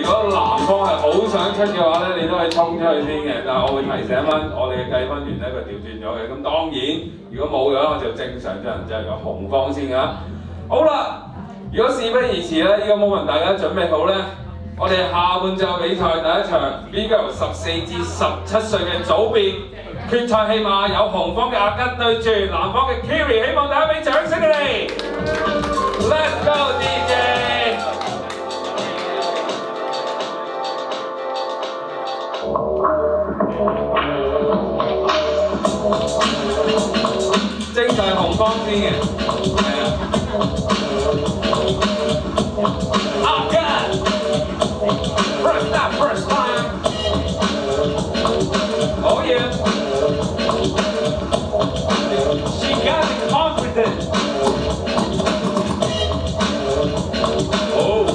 如果南方係好想出嘅話咧，你都可以衝出去先嘅。但係我會提醒翻我哋嘅計分員咧，佢調轉咗嘅。咁當然，如果冇嘅話，我就正常進行就係個紅方先㗎。好啦，如果事不宜遲咧，呢個 moment 大家準備好咧，我哋下半晝比賽第一場 Vigor 14至17歲嘅組別決賽戲碼有紅方嘅阿吉對住藍方嘅 Kiri， 希望大家俾掌聲佢哋。Let's go DJ！ 正常係紅方先嘅，係啊。阿吉 ，first time， oh yeah， she got the confidence， oh。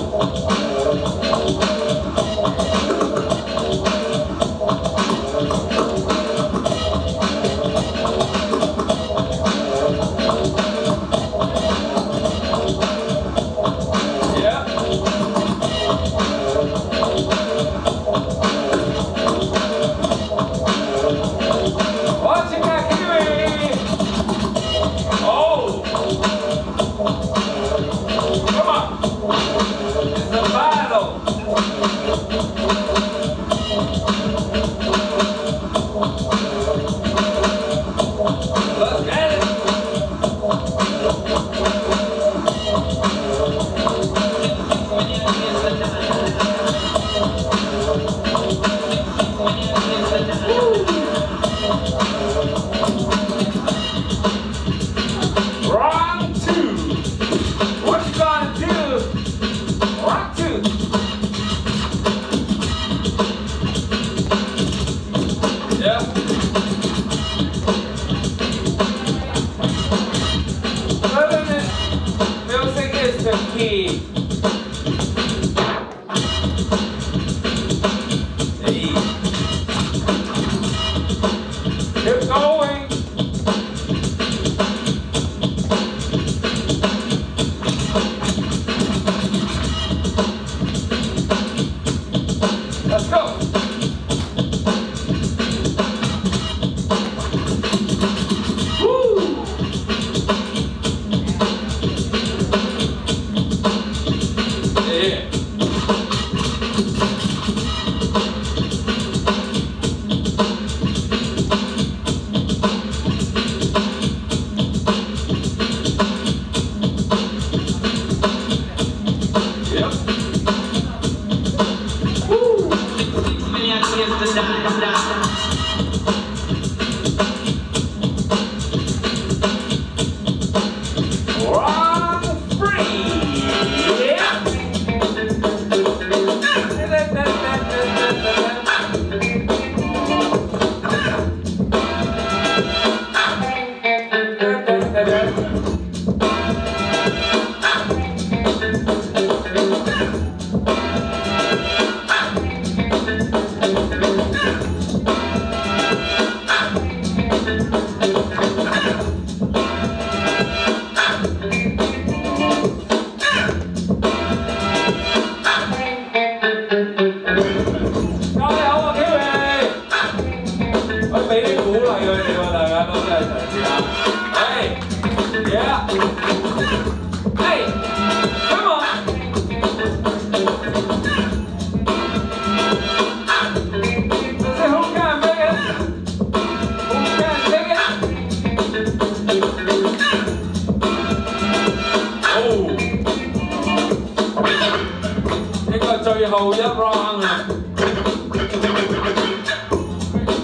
最後一 round 啦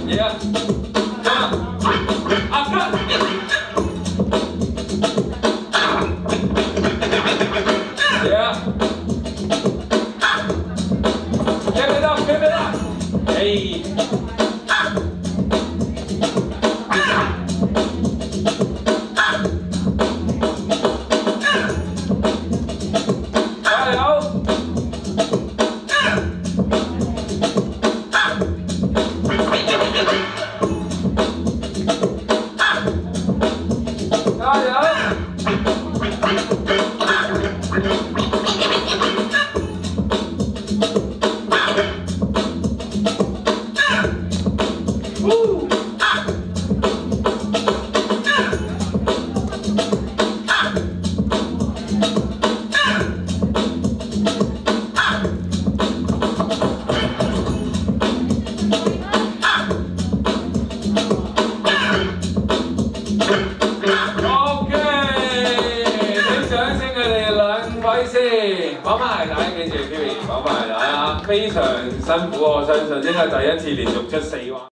，yeah， 阿吉 ，yeah， give it up， hey。 加油！費事，綁翻鞋帶，記住 Kiwi 綁翻鞋帶啊！非常辛苦，我相信應該第一次連續出4彎。